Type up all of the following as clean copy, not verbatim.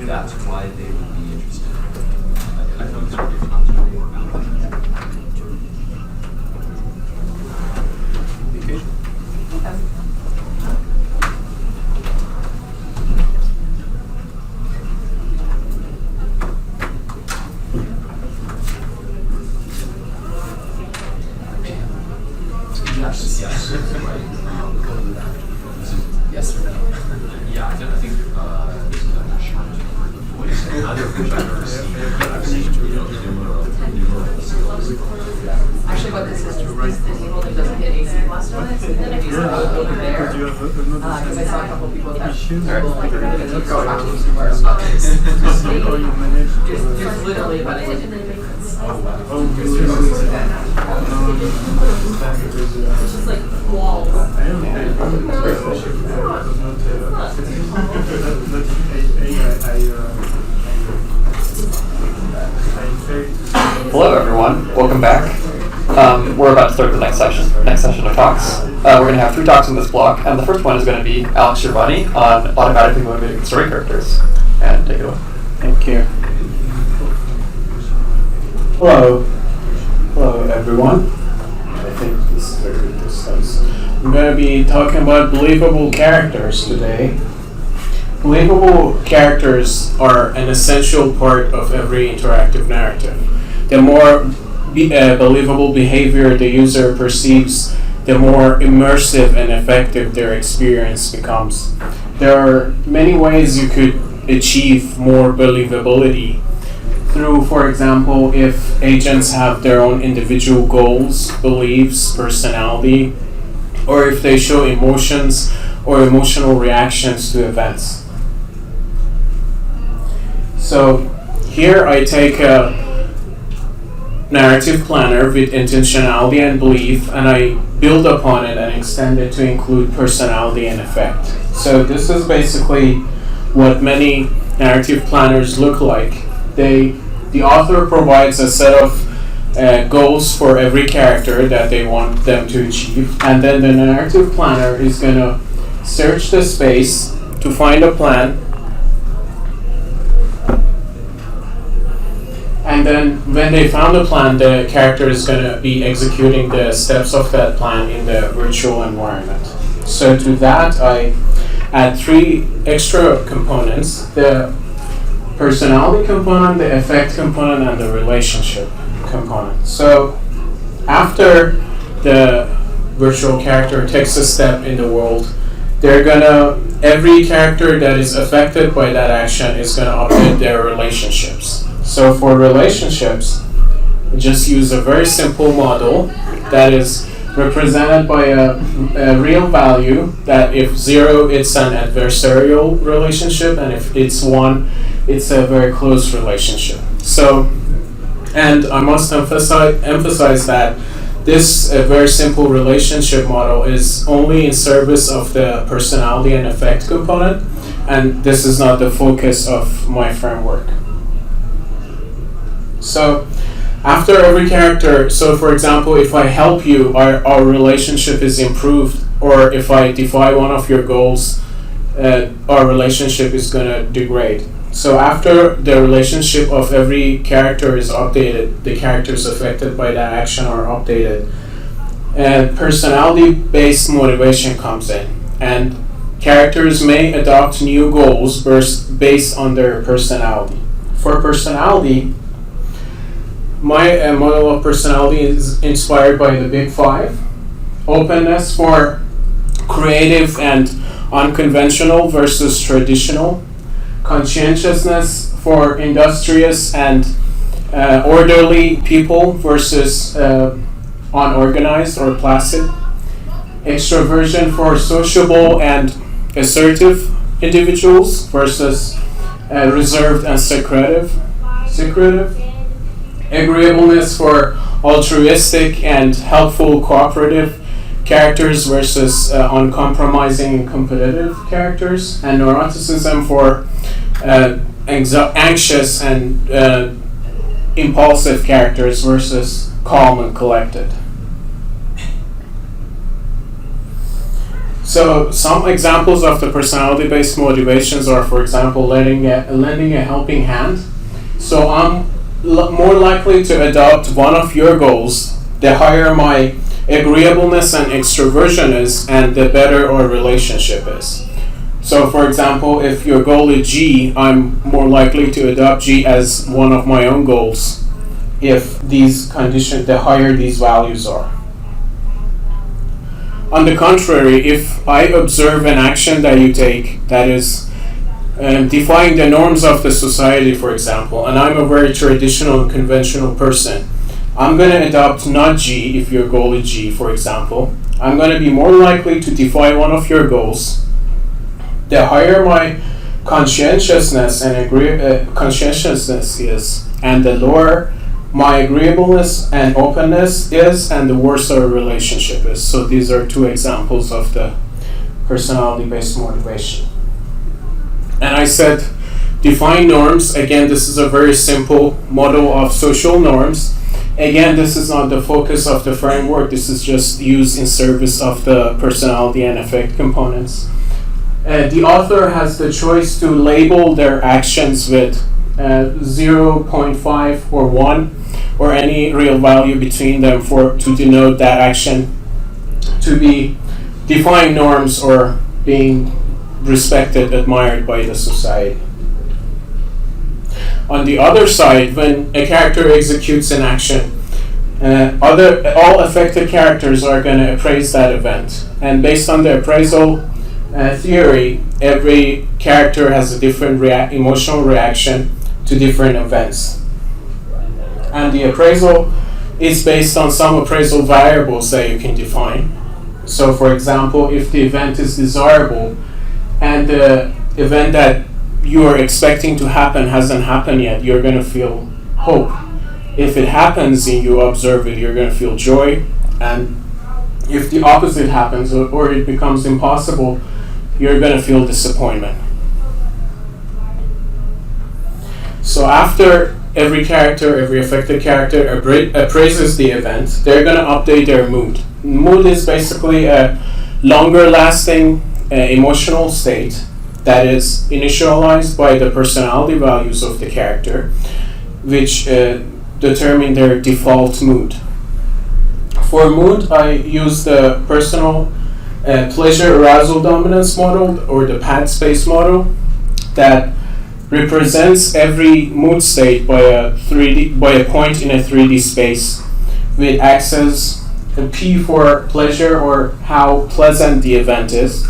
That's why they would be interested. Yes or no? Yeah, I think actually, what this is the table that doesn't get AC blast on it, and then it needs to go over there. Because I saw a couple of people that like there's literally about a it's just like walls. Hello everyone, welcome back. We're about to start the next session of talks. We're going to have 3 talks in this block, and the first one is going to be Alex Giovanni on automatically motivating story characters. And take it away. Thank you. Hello everyone. I think this is very good distance. I'm going to be talking about believable characters today. Believable characters are an essential part of every interactive narrative. The more believable behavior the user perceives, the more immersive and effective their experience becomes. There are many ways you could achieve more believability through, for example, if agents have their own individual goals, beliefs, personality, or if they show emotions or emotional reactions to events. So here I take a narrative planner with intentionality and belief, and I build upon it and extend it to include personality and effect. So this is basically what many narrative planners look like. The author provides a set of goals for every character that they want them to achieve, and then the narrative planner is going to search the space to find a plan, and then when they found a plan, the character is going to be executing the steps of that plan in the virtual environment. So to that I add 3 extra components: the personality component, the effect component, and the relationship component. So after the virtual character takes a step in the world, every character that is affected by that action is gonna update their relationships. So for relationships, we just use a very simple model that is represented by a real value, that if 0, it's an adversarial relationship, and if it's 1, it's a very close relationship. So, and I must emphasize that this very simple relationship model is only in service of the personality and effect component, and this is not the focus of my framework. So after every character, so for example, if I help you, our relationship is improved, or if I defy one of your goals, our relationship is going to degrade. So after the relationship of every character is updated, the characters affected by that action are updated, and personality-based motivation comes in, and characters may adopt new goals based on their personality. For personality, my model of personality is inspired by the Big 5. Openness for creative and unconventional versus traditional. Conscientiousness for industrious and orderly people versus unorganized or placid. Extroversion for sociable and assertive individuals versus reserved and secretive. Agreeableness for altruistic and helpful cooperative characters versus uncompromising and competitive characters. And neuroticism for anxious and impulsive characters versus calm and collected. So some examples of the personality-based motivations are, for example, lending a helping hand. So I'm more likely to adopt one of your goals the higher my agreeableness and extroversion is, and the better our relationship is. So, for example, if your goal is G, I'm more likely to adopt G as one of my own goals if these conditions, the higher these values are. On the contrary, if I observe an action that you take that is defying the norms of the society, for example, and I'm a very traditional and conventional person, I'm going to adopt not G if your goal is G, for example. I'm going to be more likely to defy one of your goals. The higher my conscientiousness and conscientiousness is, and the lower my agreeableness and openness is, and the worse our relationship is. So these are two examples of the personality-based motivation. And I said define norms. Again, this is a very simple model of social norms. Again, this is not the focus of the framework. This is just used in service of the personality and affect components. The author has the choice to label their actions with 0.5 or 1 or any real value between them to denote that action to be defying norms or being respected, admired by the society. On the other side, when a character executes an action, all affected characters are going to appraise that event. And based on the appraisal theory, every character has a different emotional reaction to different events. And the appraisal is based on some appraisal variables that you can define. So, for example, if the event is desirable and the event that you are expecting to happen hasn't happened yet, you're going to feel hope. If it happens and you observe it, you're going to feel joy. And if the opposite happens or it becomes impossible, you're going to feel disappointment. So after every affected character appraises the event, they're going to update their mood. Mood is basically a longer lasting emotional state that is initialized by the personality values of the character, which determine their default mood. For mood, I use the personal pleasure arousal dominance model, or the PAD space model, that represents every mood state by a point in a 3D space with axes P for pleasure, or how pleasant the event is,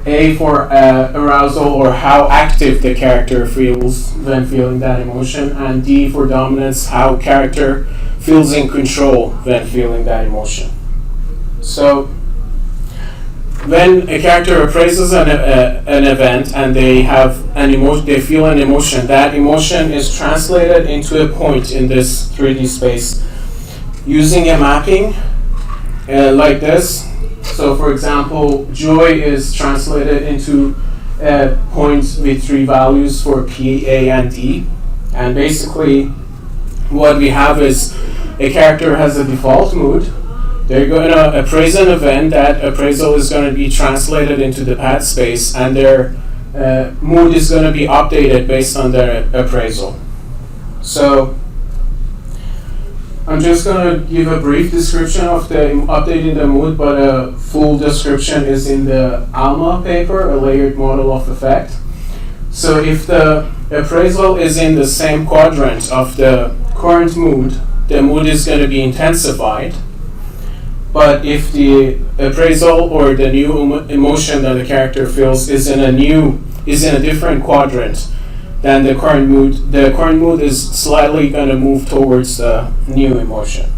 A for arousal, or how active the character feels when feeling that emotion, and D for dominance, how character feels in control when feeling that emotion. So when a character appraises an event and they have they feel an emotion, that emotion is translated into a point in this 3D space using a mapping like this. So, for example, joy is translated into a point with 3 values for P, A, and D. And basically, what we have is a character has a default mood. They're going to appraise an event. That appraisal is going to be translated into the path space, and their mood is going to be updated based on their appraisal. So I'm just going to give a brief description of the updating the mood, but a full description is in the ALMA paper, a layered model of effect. So if the appraisal is in the same quadrant of the current mood, the mood is going to be intensified. But if the appraisal or the new emotion that the character feels is in a different quadrant, then the current mood is slightly going to move towards the new emotion.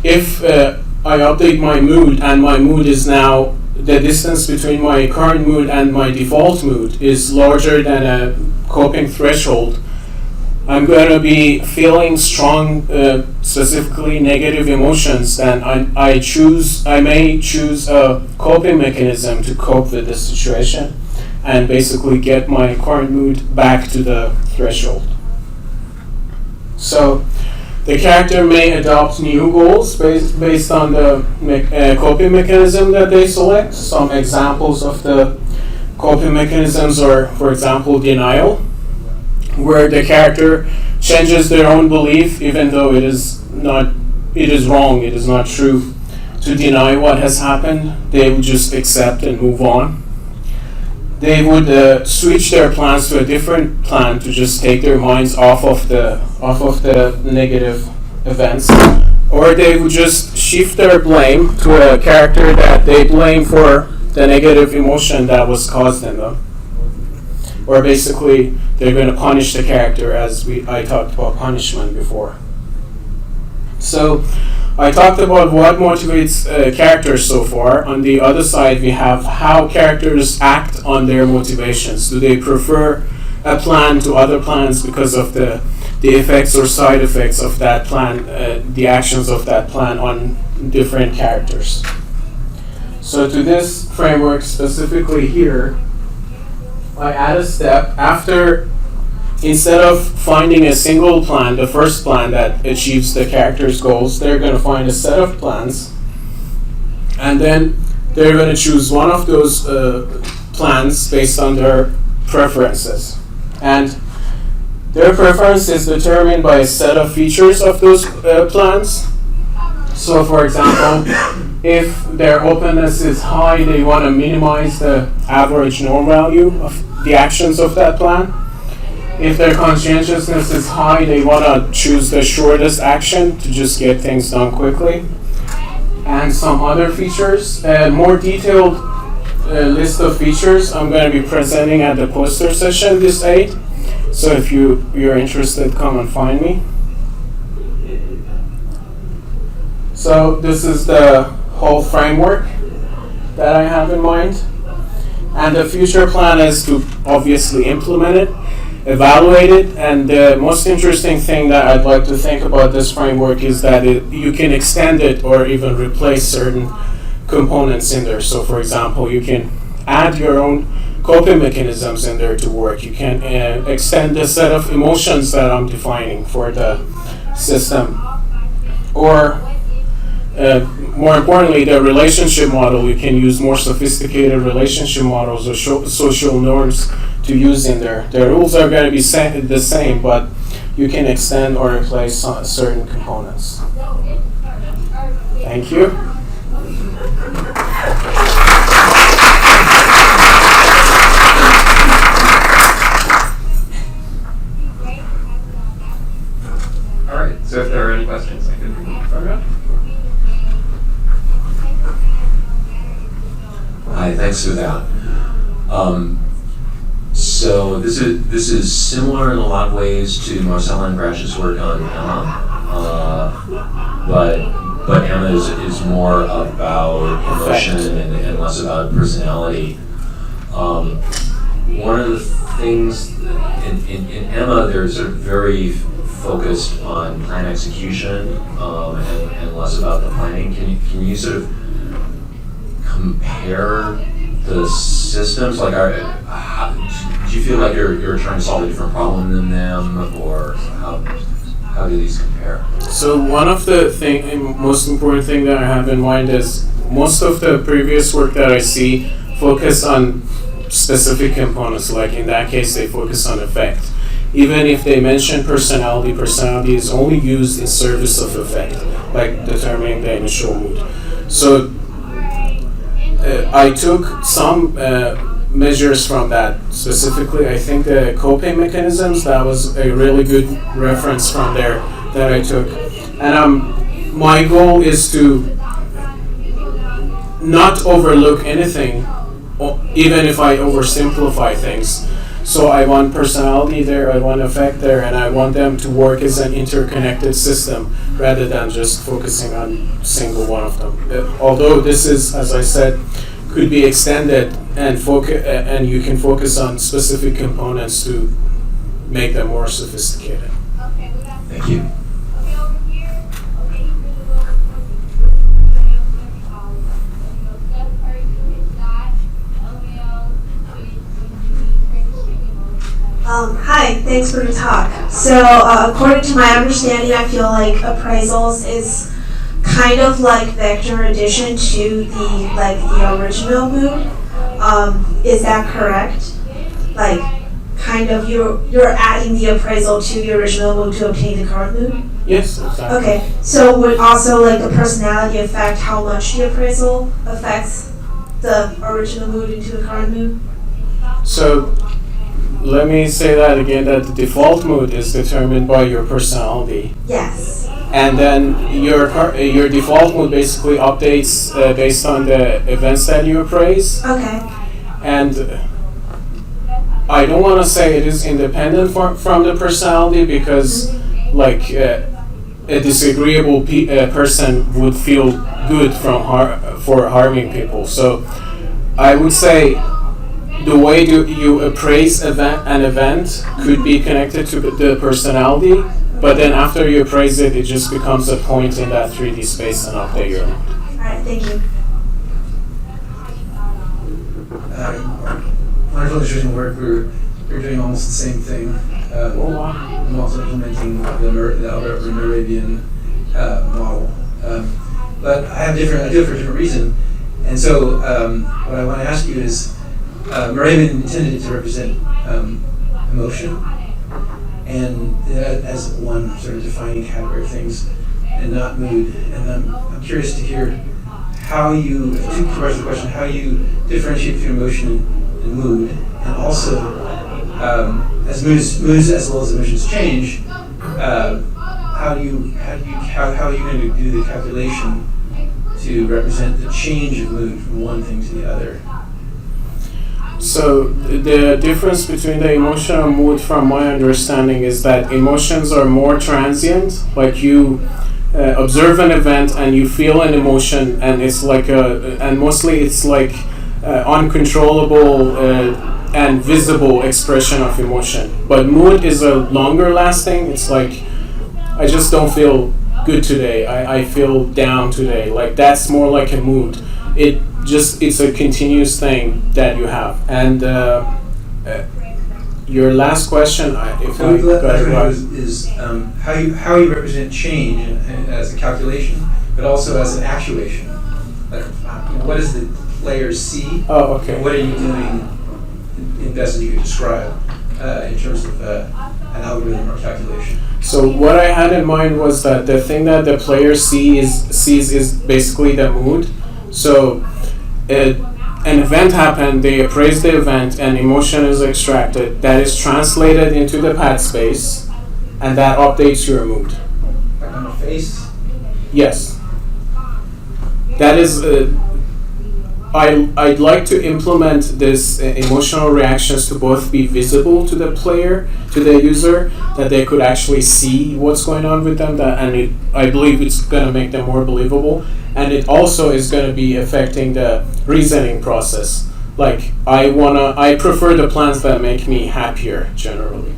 If I update my mood and my mood is now, the distance between my current mood and my default mood is larger than a coping threshold, I'm going to be feeling strong, specifically negative emotions, then I may choose a coping mechanism to cope with the situation and basically get my current mood back to the threshold. So the character may adopt new goals based on the coping mechanism that they select. Some examples of the coping mechanisms are, for example, denial, where the character changes their own belief even though it is wrong, it is not true, to deny what has happened. They would just accept and move on. They would switch their plans to a different plan to just take their minds off of the negative events, or they would just shift their blame to a character that they blame for the negative emotion that was caused in them. Or basically, they're going to punish the character, as I talked about punishment before. So, I talked about what motivates characters so far. On the other side, we have how characters act on their motivations. Do they prefer a plan to other plans because of the effects or side effects of that plan, the actions of that plan on different characters? So to this framework specifically here, I add a step after, instead of finding a single plan, the first plan that achieves the character's goals, they're going to find a set of plans, and then they're going to choose one of those plans based on their preferences. And their preference is determined by a set of features of those plans. So for example, if their openness is high, they want to minimize the average norm value of the actions of that plan. If their conscientiousness is high, they want to choose the shortest action to just get things done quickly. And some other features, a more detailed list of features I'm going to be presenting at the poster session this 8. So if you're interested, come and find me. So this is the whole framework that I have in mind. And the future plan is to obviously implement it, evaluate it, and the most interesting thing that I'd like to think about this framework is that you can extend it or even replace certain components in there. So for example, you can add your own coping mechanisms in there to work. You can extend the set of emotions that I'm defining for the system. Or more importantly, the relationship model. You can use more sophisticated relationship models or social norms to use in there. The rules are going to be the same, but you can extend or replace certain components. Thank you. All right, so if there are any questions, I can start out. Hi, thanks for that. So this is similar in a lot of ways to Marcella and Grash's work on Emma, but Emma is more about emotion and less about personality. One of the things in Emma, they're sort of very focused on plan execution and less about the planning. Can you sort of compare the systems? Like, do you feel like you're trying to solve a different problem than them, or how do these compare? So one of the most important thing that I have in mind is most of the previous work that I see focus on specific components. Like in that case, they focus on effect. Even if they mention personality is only used in service of effect, like determining the initial mood. So I took some measures from that. Specifically, I think the coping mechanisms, that was a really good reference from there that I took. And my goal is to not overlook anything, even if I oversimplify things. So I want personality there, I want effect there, and I want them to work as an interconnected system rather than just focusing on single one of them. Although this is, as I said, could be extended and and you can focus on specific components to make them more sophisticated. Thank you. Hi, thanks for the talk. So, according to my understanding, I feel like appraisals is kind of like vector addition to the original mood. Is that correct? Like, kind of you're adding the appraisal to the original mood to obtain the current mood? Yes, exactly. Okay, so would also like the personality affect how much the appraisal affects the original mood into the current mood? So let me say that again, that the default mood is determined by your personality. Yes. And then your default mood basically updates based on the events that you appraise. Okay. And I don't want to say it is independent from the personality because like a disagreeable person would feel good for harming people. So I would say the way you appraise an event could be connected to the personality, but then after you appraise it, it just becomes a point in that 3D space and update your mood. Alright, thank you. Wonderful, interesting work. We're doing almost the same thing. I'm also implementing the Albert Moravian model, but I do it for a different reason. And so, what I want to ask you is, Moravian intended it to represent emotion, and as one sort of defining category of things, and not mood. And I'm curious to hear how you, two parts of the question, how you differentiate between emotion and mood, and also as moods as well as emotions change, how are you going to do the calculation to represent the change of mood from one thing to the other? So the difference between the emotion and mood, from my understanding, is that emotions are more transient. Like you observe an event and you feel an emotion, and it's like and mostly it's like uncontrollable and visible expression of emotion. But mood is a longer lasting. It's like I just don't feel good today. I feel down today. Like that's more like a mood. It's a continuous thing that you have. And your last question, if I got it right, is how you represent change as a calculation, but also as an actuation. Like, what does the player see? Oh, okay. And what are you doing in best that you could describe in terms of an algorithm or calculation? So what I had in mind was that the thing that the player sees is basically the mood. So an event happened, they appraise the event, and emotion is extracted. That is translated into the pad space, and that updates your mood. Like on the face? Yes. That is. I'd like to implement this emotional reactions to both be visible to the player, to the user, that they could actually see what's going on with them, I believe it's going to make them more believable, and it also is going to be affecting the reasoning process. Like I prefer the plans that make me happier generally.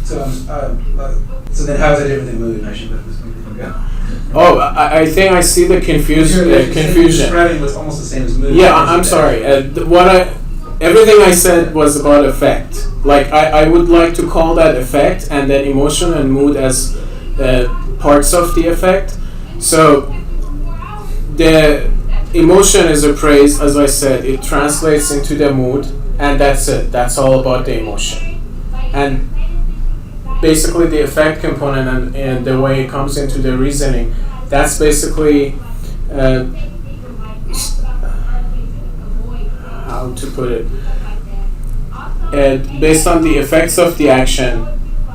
So then how is that different than mood? I should let this microphone go. Oh, I think I see the confusion. You're describing what's almost the same as mood. Yeah, I'm sorry. Everything I said was about effect. Like I would like to call that effect, and then emotion and mood as parts of the effect. So the emotion is appraised, as I said, it translates into the mood, and that's it. That's all about the emotion. And basically the effect component and the way it comes into the reasoning, that's basically how to put it, based on the effects of the action.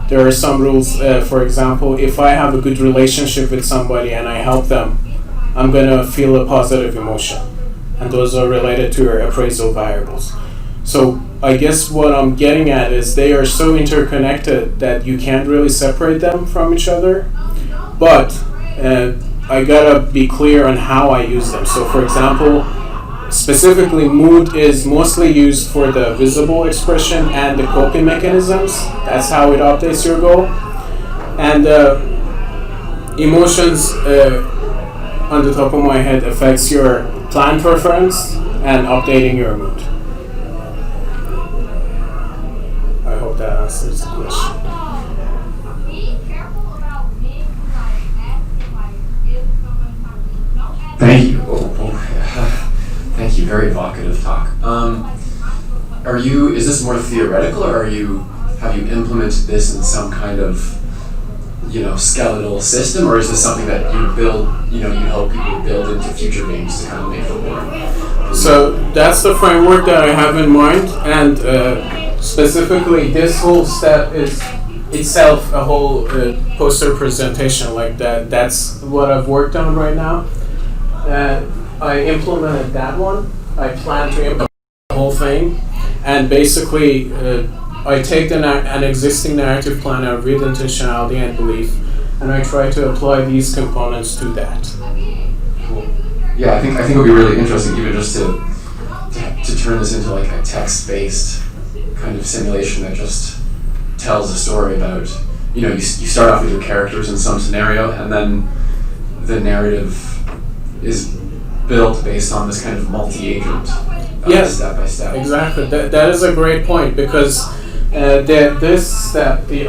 There are some rules. For example, if I have a good relationship with somebody and I help them, I'm going to feel a positive emotion, and those are related to your appraisal variables. So I guess what I'm getting at is they are so interconnected that you can't really separate them from each other. But I gotta be clear on how I use them. So, for example, specifically, mood is mostly used for the visible expression and the coping mechanisms. That's how it updates your goal. And emotions, on the top of my head, affects your plan preference and updating your mood. I hope that answers the question. Thank you. Thank you. Very evocative talk. Is this more theoretical, or have you implemented this in some kind of, skeletal system, or is this something that you build, you help people build into future games to kind of make it more? So that's the framework that I have in mind, and specifically this whole step is itself a whole poster presentation like that. That's what I've worked on right now. I implemented that one. I plan to implement the whole thing, and basically I take an existing narrative plan, I read intentionality and belief, and I try to apply these components to that. Cool. Yeah, I think it would be really interesting, even just to turn this into like a text-based kind of simulation that just tells a story about, you start off with your characters in some scenario, and then the narrative is built based on this kind of multi-agent, yes, step by step. Exactly. That is a great point, because this step, the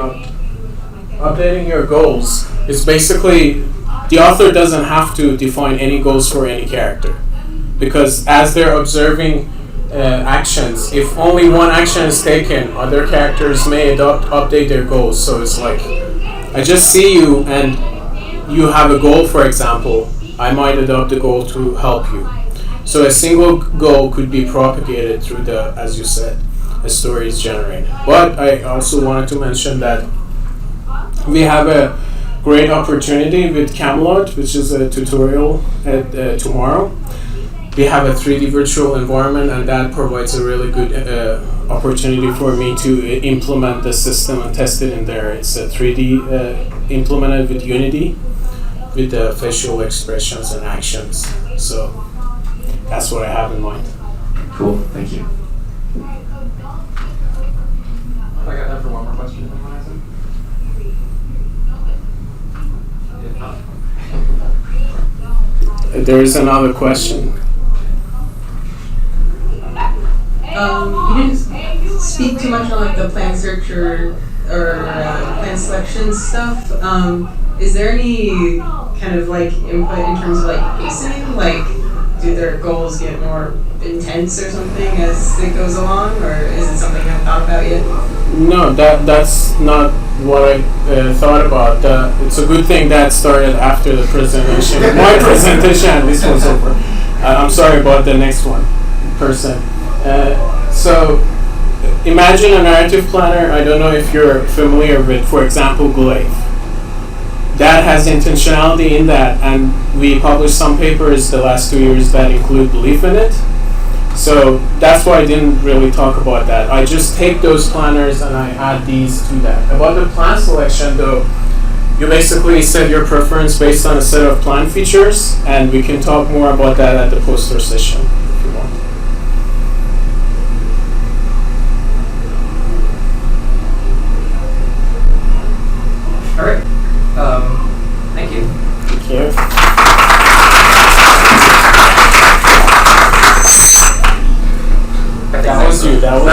updating your goals, is basically the author doesn't have to define any goals for any character, because as they're observing actions, if only one action is taken, other characters may update their goals. So it's like, I just see you and you have a goal, for example, I might adopt the goal to help you. So a single goal could be propagated through as you said, a story is generated. But I also wanted to mention that we have a great opportunity with Camelot, which is a tutorial tomorrow. We have a 3D virtual environment, and that provides a really good opportunity for me to implement the system and test it in there. It's a 3D implemented with Unity, with the facial expressions and actions. So that's what I have in mind. Cool, thank you. I got time for one more question. There is another question. You didn't speak too much on like the plan search or plan selection stuff. Is there any kind of like input in terms of like pacing? Like, do their goals get more intense or something as it goes along, or is it something you haven't thought about yet? No, that's not what I thought about. It's a good thing that started after the presentation. My presentation at least was over. I'm sorry about the next person. So imagine a narrative planner. I don't know if you're familiar with, for example, Glaive. That has intentionality in that, and we published some papers the last 2 years that include belief in it. So that's why I didn't really talk about that. I just take those planners and I add these to that. About the plan selection though, you basically set your preference based on a set of plan features, and we can talk more about that at the poster session if you want. All right. Thank you. Thank you. That was you. That was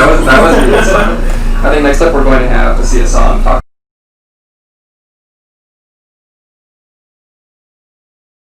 I think next up we're going to have a CSOM talk.